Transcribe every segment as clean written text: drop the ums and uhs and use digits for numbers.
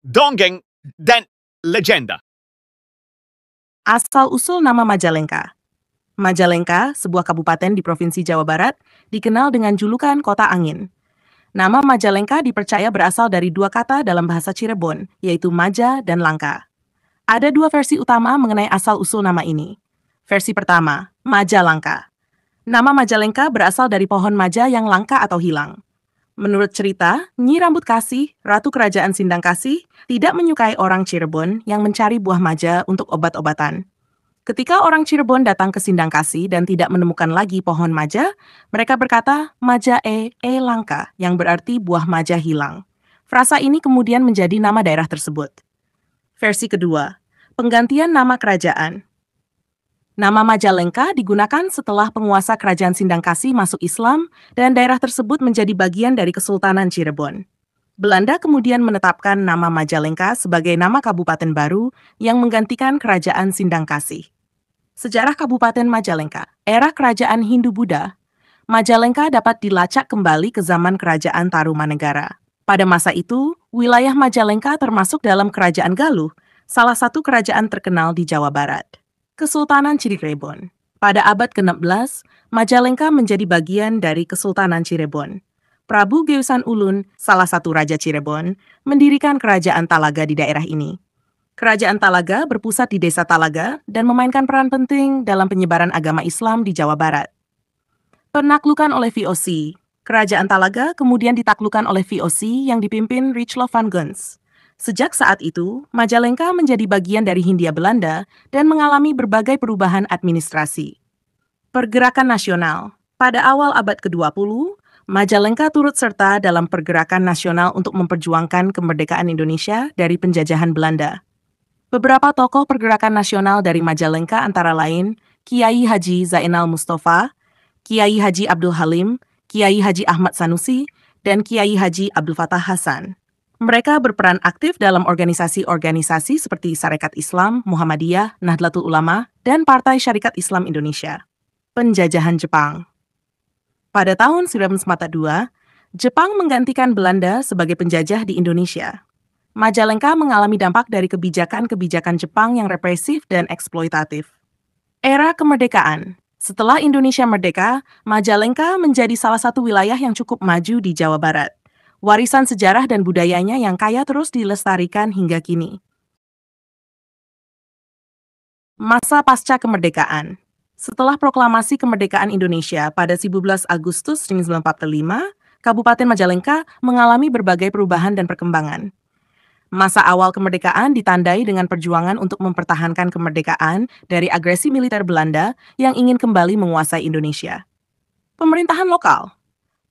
dongeng, dan legenda. Asal-usul nama Majalengka. Majalengka, sebuah kabupaten di Provinsi Jawa Barat, dikenal dengan julukan Kota Angin. Nama Majalengka dipercaya berasal dari dua kata dalam bahasa Cirebon, yaitu Maja dan Langka. Ada dua versi utama mengenai asal-usul nama ini. Versi pertama, Majalengka. Nama Majalengka berasal dari pohon maja yang langka atau hilang. Menurut cerita, Nyi Rambut Kasih, Ratu Kerajaan Sindang Kasih, tidak menyukai orang Cirebon yang mencari buah maja untuk obat-obatan. Ketika orang Cirebon datang ke Sindang Kasih dan tidak menemukan lagi pohon maja, mereka berkata, maja langka, yang berarti buah maja hilang. Frasa ini kemudian menjadi nama daerah tersebut. Versi kedua, penggantian nama kerajaan. Nama Majalengka digunakan setelah penguasa Kerajaan Sindang Kasih masuk Islam dan daerah tersebut menjadi bagian dari Kesultanan Cirebon. Belanda kemudian menetapkan nama Majalengka sebagai nama kabupaten baru yang menggantikan Kerajaan Sindang Kasih. Sejarah Kabupaten Majalengka, era Kerajaan Hindu-Buddha. Majalengka dapat dilacak kembali ke zaman Kerajaan Tarumanegara. Pada masa itu, wilayah Majalengka termasuk dalam Kerajaan Galuh, salah satu kerajaan terkenal di Jawa Barat. Kesultanan Cirebon. Pada abad ke-16, Majalengka menjadi bagian dari Kesultanan Cirebon. Prabu Geusan Ulun, salah satu raja Cirebon, mendirikan kerajaan Talaga di daerah ini. Kerajaan Talaga berpusat di desa Talaga dan memainkan peran penting dalam penyebaran agama Islam di Jawa Barat. Penaklukan oleh VOC. Kerajaan Talaga kemudian ditaklukkan oleh VOC yang dipimpin Richelieu van Guns. Sejak saat itu, Majalengka menjadi bagian dari Hindia Belanda dan mengalami berbagai perubahan administrasi. Pergerakan nasional. Pada awal abad ke-20, Majalengka turut serta dalam pergerakan nasional untuk memperjuangkan kemerdekaan Indonesia dari penjajahan Belanda. Beberapa tokoh pergerakan nasional dari Majalengka antara lain Kiai Haji Zainal Mustafa, Kiai Haji Abdul Halim, Kiai Haji Ahmad Sanusi, dan Kiai Haji Abdul Fattah Hasan. Mereka berperan aktif dalam organisasi-organisasi seperti Sarekat Islam, Muhammadiyah, Nahdlatul Ulama, dan Partai Syarikat Islam Indonesia. Penjajahan Jepang. Pada tahun 1942, Jepang menggantikan Belanda sebagai penjajah di Indonesia. Majalengka mengalami dampak dari kebijakan-kebijakan Jepang yang represif dan eksploitatif. Era kemerdekaan. Setelah Indonesia merdeka, Majalengka menjadi salah satu wilayah yang cukup maju di Jawa Barat. Warisan sejarah dan budayanya yang kaya terus dilestarikan hingga kini. Masa pasca kemerdekaan. Setelah proklamasi kemerdekaan Indonesia pada 17 Agustus 1945, Kabupaten Majalengka mengalami berbagai perubahan dan perkembangan. Masa awal kemerdekaan ditandai dengan perjuangan untuk mempertahankan kemerdekaan dari agresi militer Belanda yang ingin kembali menguasai Indonesia. Pemerintahan lokal.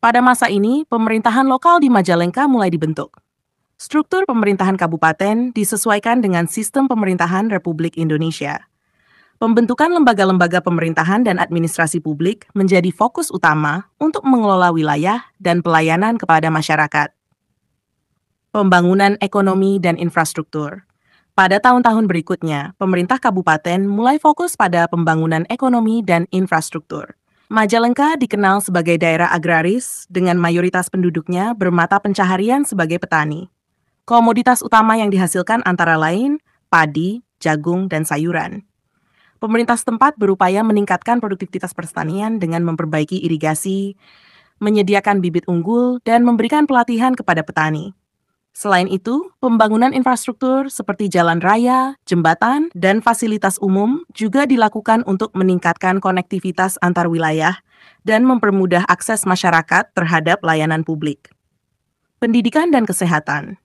Pada masa ini, pemerintahan lokal di Majalengka mulai dibentuk. Struktur pemerintahan kabupaten disesuaikan dengan sistem pemerintahan Republik Indonesia. Pembentukan lembaga-lembaga pemerintahan dan administrasi publik menjadi fokus utama untuk mengelola wilayah dan pelayanan kepada masyarakat. Pembangunan ekonomi dan infrastruktur. Pada tahun-tahun berikutnya, pemerintah kabupaten mulai fokus pada pembangunan ekonomi dan infrastruktur. Majalengka dikenal sebagai daerah agraris dengan mayoritas penduduknya bermata pencaharian sebagai petani. Komoditas utama yang dihasilkan antara lain padi, jagung, dan sayuran. Pemerintah setempat berupaya meningkatkan produktivitas pertanian dengan memperbaiki irigasi, menyediakan bibit unggul, dan memberikan pelatihan kepada petani. Selain itu, pembangunan infrastruktur seperti jalan raya, jembatan, dan fasilitas umum juga dilakukan untuk meningkatkan konektivitas antar wilayah dan mempermudah akses masyarakat terhadap layanan publik. Pendidikan dan kesehatan.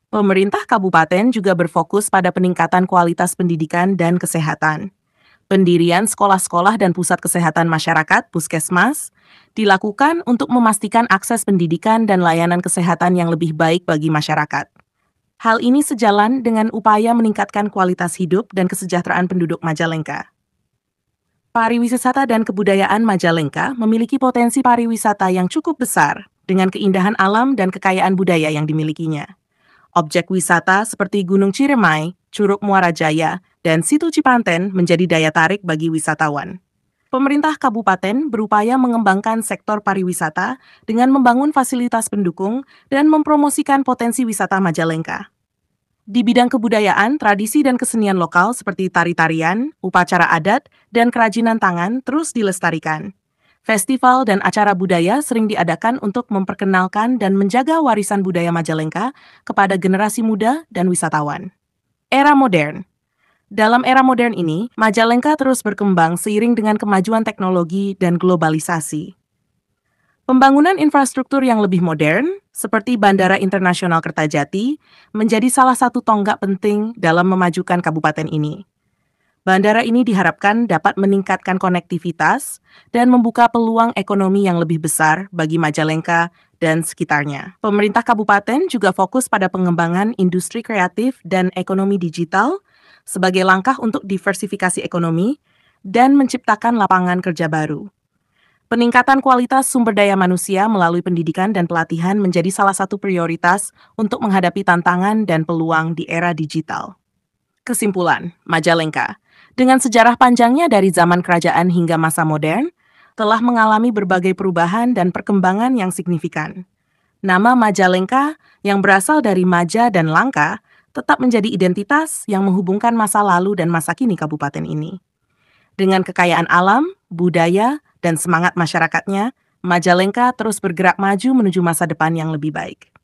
Pemerintah kabupaten juga berfokus pada peningkatan kualitas pendidikan dan kesehatan. Pendirian sekolah-sekolah dan pusat kesehatan masyarakat (puskesmas) dilakukan untuk memastikan akses pendidikan dan layanan kesehatan yang lebih baik bagi masyarakat. Hal ini sejalan dengan upaya meningkatkan kualitas hidup dan kesejahteraan penduduk Majalengka. Pariwisata dan kebudayaan Majalengka memiliki potensi pariwisata yang cukup besar dengan keindahan alam dan kekayaan budaya yang dimilikinya. Objek wisata seperti Gunung Ciremai, Curug Muara Jaya, dan Situ Cipanten menjadi daya tarik bagi wisatawan. Pemerintah kabupaten berupaya mengembangkan sektor pariwisata dengan membangun fasilitas pendukung dan mempromosikan potensi wisata Majalengka. Di bidang kebudayaan, tradisi dan kesenian lokal seperti tari-tarian, upacara adat, dan kerajinan tangan terus dilestarikan. Festival dan acara budaya sering diadakan untuk memperkenalkan dan menjaga warisan budaya Majalengka kepada generasi muda dan wisatawan. Era modern. Dalam era modern ini, Majalengka terus berkembang seiring dengan kemajuan teknologi dan globalisasi. Pembangunan infrastruktur yang lebih modern, seperti Bandara Internasional Kertajati, menjadi salah satu tonggak penting dalam memajukan kabupaten ini. Bandara ini diharapkan dapat meningkatkan konektivitas dan membuka peluang ekonomi yang lebih besar bagi Majalengka dan sekitarnya. Pemerintah kabupaten juga fokus pada pengembangan industri kreatif dan ekonomi digital sebagai langkah untuk diversifikasi ekonomi dan menciptakan lapangan kerja baru. Peningkatan kualitas sumber daya manusia melalui pendidikan dan pelatihan menjadi salah satu prioritas untuk menghadapi tantangan dan peluang di era digital. Kesimpulan, Majalengka, dengan sejarah panjangnya dari zaman kerajaan hingga masa modern, telah mengalami berbagai perubahan dan perkembangan yang signifikan. Nama Majalengka yang berasal dari Maja dan Langka tetap menjadi identitas yang menghubungkan masa lalu dan masa kini kabupaten ini. Dengan kekayaan alam, budaya, dan semangat masyarakatnya, Majalengka terus bergerak maju menuju masa depan yang lebih baik.